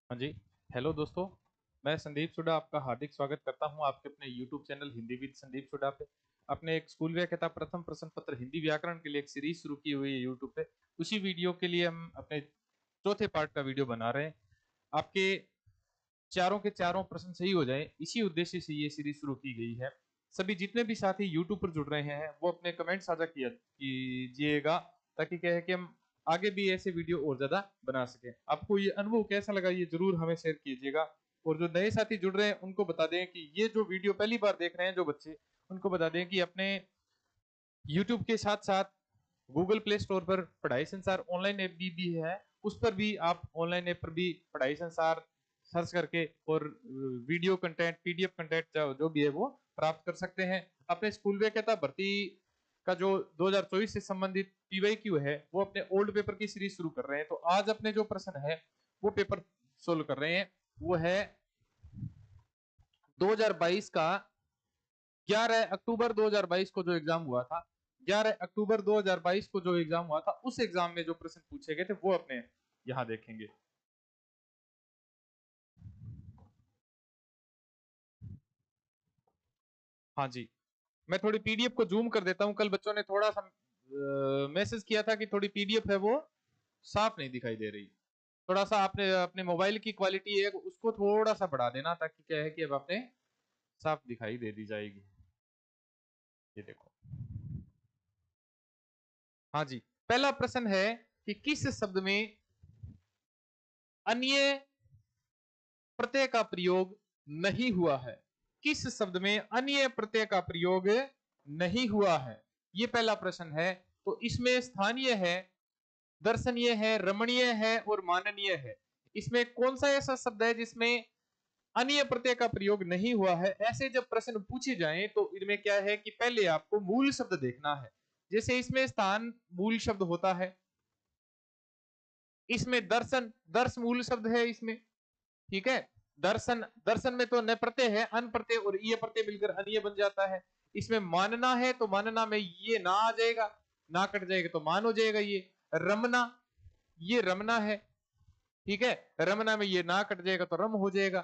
हाँ जी। हेलो दोस्तों, मैं संदीप सुडा आपका हार्दिक स्वागत करता हूं आपके अपने YouTube channel Hindi with Sandeep Suda पे। अपने एक स्कूल व्याख्याता प्रथम प्रश्न पत्र हिंदी व्याकरण के लिए एक सीरीज शुरू की हुई है YouTube पे। उसी वीडियो के लिए हम अपने चौथे पार्ट का वीडियो बना रहे हैं। आपके चारों के चारों प्रश्न सही हो जाए, इसी उद्देश्य से ये सीरीज शुरू की गई है। सभी जितने भी साथी यूट्यूब पर जुड़ रहे हैं वो अपने कमेंट साझा किया कीजिएगा, ताकि क्या है कि हम आगे भी ऐसे वीडियो और ज्यादा बना सकें। आपको ये अनुभव कैसा लगा ये जरूर हमें शेयर कीजिएगा। और जो नए साथी जुड़ रहे हैं उनको बता दें कि ये जो वीडियो पहली बार देख रहे हैं जो बच्चे, उनको बता दें कि अपने यूट्यूब के साथ साथ गूगल प्ले स्टोर पर पढ़ाई संसार ऑनलाइन ऐप भी है। उस पर भी आप ऑनलाइन ऐप पर भी पढ़ाई संसार सर्च करके और वीडियो कंटेंट, पीडीएफ कंटेंट जो भी है वो प्राप्त कर सकते हैं। अपने स्कूल व्याख्याता भर्ती का जो 2024 से संबंधित पीवाईक्यू है वो अपने ओल्ड पेपर की सीरीज शुरू कर रहे हैं। तो आज अपने जो प्रश्न है वो पेपर सोल्व कर रहे हैं। वो है 2022 का 11 अक्टूबर 2022 को जो एग्जाम हुआ था, 11 अक्टूबर 2022 को जो एग्जाम हुआ था उस एग्जाम में जो प्रश्न पूछे गए थे वो अपने यहां देखेंगे। हाँ जी, मैं थोड़ी पीडीएफ को जूम कर देता हूं। कल बच्चों ने थोड़ा सा मैसेज किया था कि थोड़ी पीडीएफ है वो साफ नहीं दिखाई दे रही। थोड़ा सा आपने अपने मोबाइल की क्वालिटी है उसको थोड़ा सा बढ़ा देना, ताकि क्या है कि अब आपने साफ दिखाई दे दी जाएगी। ये देखो। हाँ जी, पहला प्रश्न है कि किस शब्द में अन्य प्रत्यय का प्रयोग नहीं हुआ है। किस शब्द में अन्य प्रत्यय का प्रयोग नहीं हुआ है, ये पहला प्रश्न है। तो इसमें स्थानीय है, दर्शनीय है, रमणीय है और माननीय है। इसमें कौन सा ऐसा शब्द है जिसमें अन्य प्रत्यय का प्रयोग नहीं हुआ है? ऐसे जब प्रश्न पूछे जाएं तो इनमें क्या है कि पहले आपको मूल शब्द देखना है। जैसे इसमें स्थान मूल शब्द होता है, इसमें दर्शन दर्श मूल शब्द है इसमें, ठीक है। दर्शन दर्शन में तो न प्रत्यय है, अन प्रत्यय और ये प्रत्यय मिलकर अन्य बन जाता है। इसमें मानना है तो मानना में ये ना आ जाएगा, ना कट जाएगा तो मान हो जाएगा। ये रमना, ये रमना है, ठीक है। रमना में ये ना कट जाएगा तो रम हो जाएगा,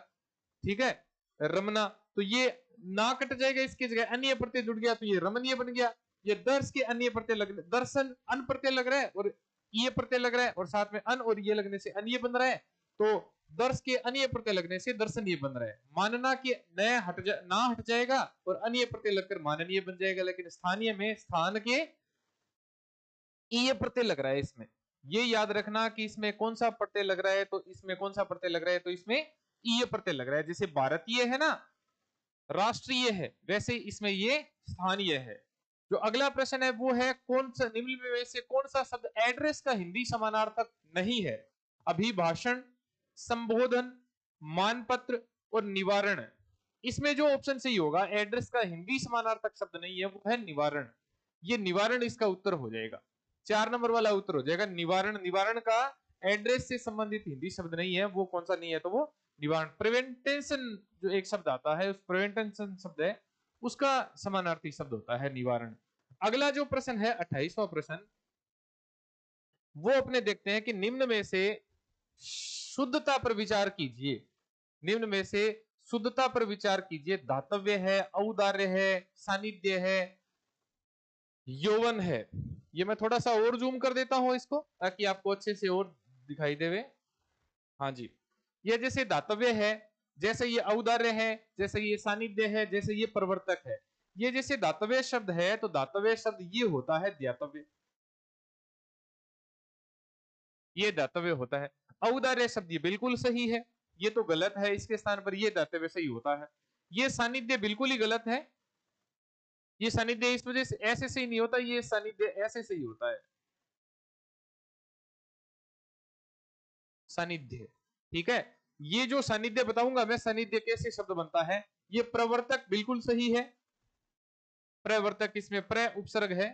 ठीक है। रमना, तो ये ना कट जाएगा, इसकी जगह अन्य प्रत्यय जुड़ गया तो ये रमणीय बन गया। ये दर्श के अन्य प्रत्यय लग, दर्शन अन प्रत्यय लग रहा है और ये प्रत्यय लग रहा है और साथ में अन और ये लगने से अन्य बन रहा है। तो दर्श के अन्य प्रत्यय लगने से दर्शनीय बन रहा है। मानना के नया ना हट जाएगा और अन्य प्रत्यय लगकर माननीय बन जाएगा। लेकिन स्थानीय में स्थान के ये प्रत्यय लग रहा है इसमें। ये याद रखना कि इसमें कौन सा प्रत्यय लग रहा है, तो इसमें कौन सा प्रत्यय लग रहा है, तो इसमें ये प्रत्यय लग रहा है। जैसे भारतीय है ना, राष्ट्रीय है, वैसे इसमें ये स्थानीय है। जो अगला प्रश्न है वो है कौन सा निम्न में से कौन सा शब्द एड्रेस का हिंदी समानार्थक नहीं है? अभिभाषण, संबोधन, मानपत्र और निवारण। इसमें जो ऑप्शन सही होगा, एड्रेस का हिंदी समानार्थक शब्द नहीं है, वो है निवारण। ये निवारण इसका उत्तर हो जाएगा, 4 नंबर वाला उत्तर हो जाएगा निवारण। निवारण का एड्रेस से संबंधित हिंदी शब्द नहीं है, वो कौन सा नहीं है, तो वो निवारण। प्रिवेंटेशन जो एक शब्द आता है, उस प्रिवेंटेशन शब्द है उसका समानार्थी शब्द होता है निवारण। अगला जो प्रश्न है 28वां प्रश्न, वो अपने देखते हैं कि निम्न में से शुद्धता पर विचार कीजिए। निम्न में से शुद्धता पर विचार कीजिए। धातव्य है, औदार्य है, सानिध्य है, यौवन है। ये मैं थोड़ा सा और जूम कर देता हूं इसको, ताकि आपको अच्छे से और दिखाई देवे। हाँ जी, ये जैसे धातव्य है, जैसे ये औदार्य है, जैसे ये सानिध्य है, जैसे ये प्रवर्तक है। ये जैसे धातव्य शब्द है तो धातव्य शब्द ये होता है ध्यातव्य, ये दातव्य होता है। औदार्य शब्द ये बिल्कुल सही है, ये तो गलत है, इसके स्थान पर ये दातव्य सही होता है। ये सानिध्य बिल्कुल ही गलत है, ये सानिध्य इस वजह से ऐसे सही नहीं होता, ये सानिध्य ऐसे सही होता है, सानिध्य, ठीक है। ये जो सानिध्य बताऊंगा मैं, सानिध्य कैसे शब्द बनता है। ये प्रवर्तक बिल्कुल सही है, प्रवर्तक, इसमें प्र उपसर्ग है।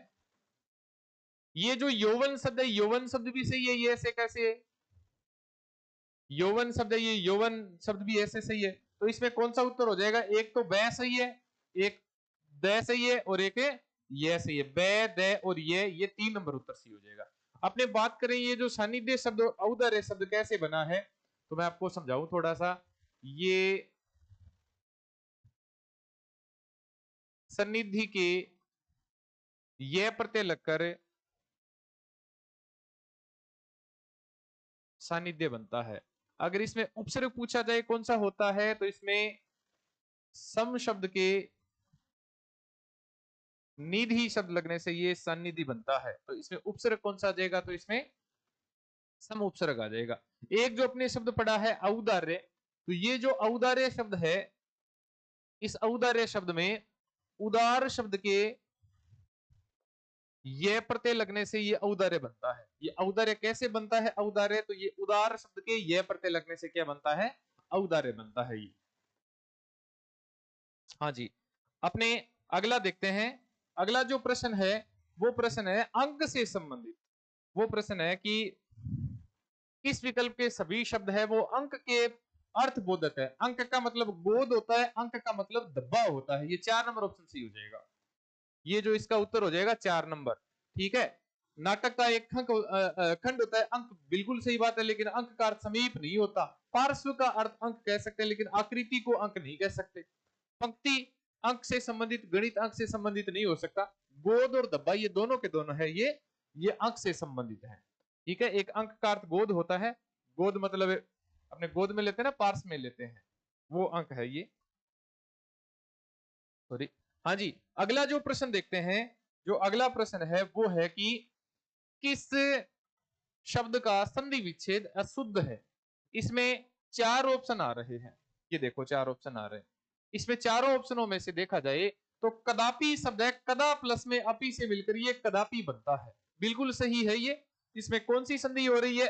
ये जो यौवन शब्द है, यौवन शब्द भी सही है, ये ऐसे कैसे है, यौवन शब्द है, ये यौवन शब्द भी ऐसे सही है। तो इसमें कौन सा उत्तर हो जाएगा? एक तो बै सही है, एक द सही है और एक ये सही है। बै द और ये 3 नंबर उत्तर सही हो जाएगा। अपने बात करें ये जो सानिध्य शब्द औदार्य शब्द कैसे बना है, तो मैं आपको समझाऊं थोड़ा सा। ये सन्निधि के ये प्रत्यय लगकर सानिध्य बनता है। अगर इसमें उपसर्ग पूछा जाए कौन सा होता है, तो इसमें सम शब्द के निधि शब्द लगने से ये सन्निधि बनता है। तो इसमें उपसर्ग कौन सा आ जाएगा, तो इसमें सम उपसर्ग आ जाएगा। एक जो अपने शब्द पड़ा है औदार्य, तो ये जो औदार्य शब्द है, इस औदार्य शब्द में उदार शब्द के ये प्रत्यय लगने से ये औदार्य बनता है। ये औदार्य कैसे बनता है औदार्य, तो ये उदार शब्द के ये प्रत्यय लगने से क्या बनता है, औदार्य बनता है ये। हाँ जी, अपने अगला देखते हैं। अगला जो प्रश्न है वो प्रश्न है अंक से संबंधित। वो प्रश्न है कि इस विकल्प के सभी शब्द है वो अंक के अर्थ बोधक है। अंक का मतलब गोद होता है, अंक का मतलब डब्बा होता है। ये 4 नंबर ऑप्शन सही हो जाएगा। ये जो इसका उत्तर हो जाएगा 4 नंबर। ठीक है, नाटक का एक खंड होता है अंक, बिल्कुल सही बात है, लेकिन अंक का अर्थ समीप नहीं होता। पार्श्व का अर्थ अंक कह सकते हैं, लेकिन आकृति को अंक नहीं कह सकते। पंक्ति अंक से संबंधित, गणित अंक से संबंधित नहीं हो सकता। गोद और धब्बा ये दोनों के दोनों है, ये अंक से संबंधित है। ठीक है, एक अंक का अर्थ गोद होता है। गोद मतलब अपने गोद में लेते हैं ना, पार्स में लेते हैं, वो अंक है ये। सॉरी, हाँ जी, अगला जो प्रश्न देखते हैं, जो अगला प्रश्न है वो है कि किस शब्द का संधि विच्छेद अशुद्ध है। इसमें 4 ऑप्शन आ रहे हैं। ये देखो 4 ऑप्शन आ रहे हैं। इसमें चारों ऑप्शनों में से देखा जाए तो कदापि शब्द है, कदा प्लस में अपि से मिलकर ये कदापि बनता है। बिल्कुल सही है ये। इसमें कौन सी संधि हो रही है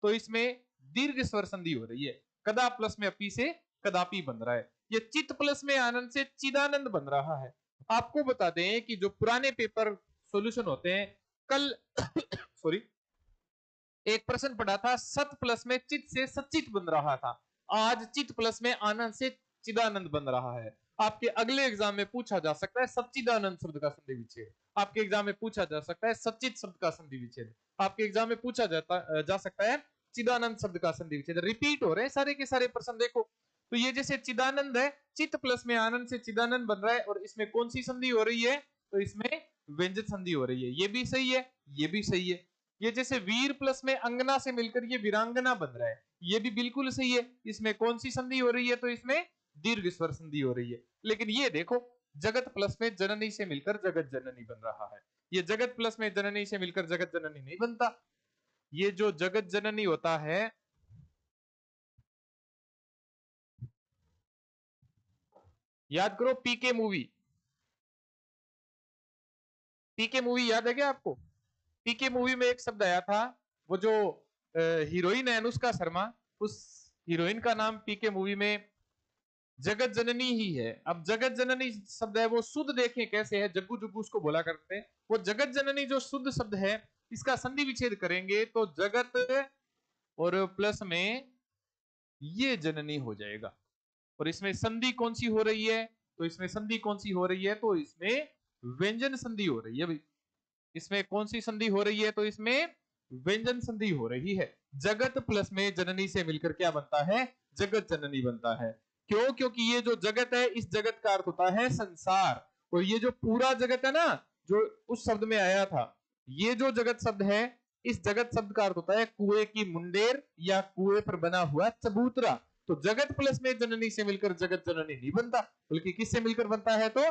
तो इसमें दीर्घ स्वर संधि हो रही है। कदा प्लस में अपि से कदापि बन रहा है। ये चित प्लस में आनंद से चिदानंद बन रहा है। आपको बता दें कि जो पुराने पेपर सॉल्यूशन होते हैं, कल सॉरी एक प्रश्न पढ़ा था, सत प्लस में चित से सचित बन रहा था। आज चित प्लस में आनंद से चिदानंद बन रहा है। आपके अगले एग्जाम में पूछा जा सकता है सच्चिदानंद शब्द का संधि विच्छेद। आपके एग्जाम में पूछा जा सकता है सचित शब्द का संधि विच्छेद। आपके एग्जाम में पूछा जा सकता है चिदानंद शब्द का संधि विच्छेद। रिपीट हो रहे हैं सारे के सारे प्रश्न। देखो तो ये जैसे चिदानंद है, चित प्लस में आनंद से चिदानंद बन रहा है, और इसमें कौन सी संधि हो रही है, तो इसमें व्यंजक संधि हो रही है। ये भी सही है, ये भी सही है। ये जैसे वीर प्लस में अंगना से मिलकर ये वीरांगना बन रहा है, ये भी बिल्कुल सही है। इसमें कौन सी संधि हो रही है, तो इसमें दीर्घ स्वर संधि हो रही है। लेकिन ये देखो जगत प्लस में जननी से मिलकर जगत जननी बन रहा है। ये जगत प्लस में जननी से मिलकर जगत जननी नहीं बनता। ये जो जगत जननी होता है, याद करो पीके मूवी, पीके मूवी याद है क्या आपको? पीके मूवी में एक शब्द आया था, वो जो हीरोइन है अनुष्का शर्मा, उस हीरोइन का नाम पीके मूवी में जगत जननी ही है। अब जगत जननी शब्द है वो शुद्ध देखें कैसे है, जग्गू जुग्गू उसको बोला करते हैं। वो जगत जननी जो शुद्ध शब्द है, इसका संधि विच्छेद करेंगे तो जगत और प्लस में ये जननी हो जाएगा। और इसमें संधि कौन सी हो रही है, तो इसमें संधि कौन सी हो रही है, तो इसमें व्यंजन संधि हो रही है भाई। इसमें कौन सी संधि हो रही है, तो इसमें व्यंजन संधि हो रही है। जगत प्लस में जननी से मिलकर क्या बनता है, जगत जननी बनता है। क्यों? क्योंकि ये जो जगत है, इस जगत का अर्थ होता है संसार, और ये जो पूरा जगत है ना, जो उस शब्द में आया था, ये जो जगत शब्द है, इस जगत शब्द का अर्थ होता है कुएं की मुंडेर या कुएं पर बना हुआ चबूतरा। तो जगत प्लस में जननी से मिलकर जगत जननी नहीं बनता, बल्कि किससे मिलकर बनता है, तो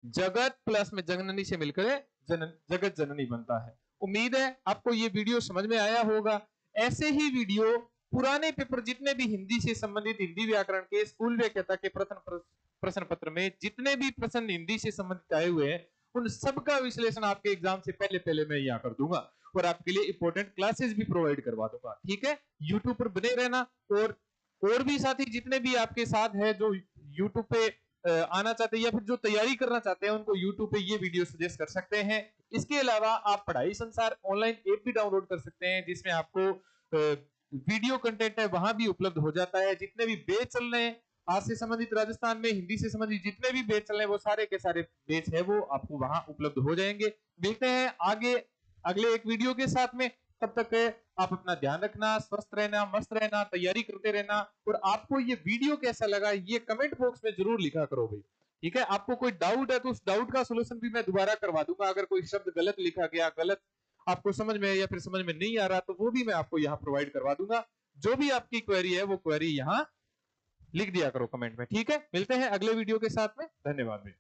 जगत प्लस में जननी से मिलकर जगत जननी बनता है। उम्मीद है आपको ये वीडियो समझ में आया होगा। ऐसे ही वीडियो पुराने पेपर जितने भी हिंदी से संबंधित, हिंदी व्याकरण के, स्कूल व्याख्याता के प्रश्न पत्र में जितने भी प्रश्न हिंदी से संबंधित आए हुए हैं, उन सबका विश्लेषण आपके एग्जाम से पहले मैं यहाँ कर दूंगा, और आपके लिए इंपॉर्टेंट क्लासेस भी प्रोवाइड करवा दूंगा। ठीक है, यूट्यूब पर बने रहना। और भी साथी जितने भी आपके साथ है जो यूट्यूब पे आना चाहते हैं या फिर जो तैयारी करना चाहते हैं, उनको यूट्यूब पे ये वीडियो सजेस्ट कर सकते हैं। इसके अलावा आप पढ़ाई संसार ऑनलाइन ऐप भी डाउनलोड कर सकते हैं, जिसमें आपको वीडियो कंटेंट है वहां भी उपलब्ध हो जाता है। जितने भी बैच चल रहे हैं आज से संबंधित, राजस्थान में हिंदी से संबंधित जितने भी बैच चल रहे हैं, वो सारे के सारे बैच है वो आपको वहां उपलब्ध हो जाएंगे। मिलते हैं आगे अगले एक वीडियो के साथ में, तब तक आप अपना ध्यान रखना, स्वस्थ रहना, मस्त रहना, तैयारी करते रहना। और आपको ये वीडियो कैसा लगा ये कमेंट बॉक्स में जरूर लिखा करो भाई, ठीक है। आपको कोई डाउट है तो उस डाउट का सोल्यूशन भी मैं दोबारा करवा दूंगा। अगर कोई शब्द गलत लिखा गया, गलत आपको समझ में या फिर समझ में नहीं आ रहा, तो वो भी मैं आपको यहाँ प्रोवाइड करवा दूंगा। जो भी आपकी क्वेरी है वो क्वेरी यहाँ लिख दिया करो कमेंट में, ठीक है। मिलते हैं अगले वीडियो के साथ में, धन्यवाद भाई।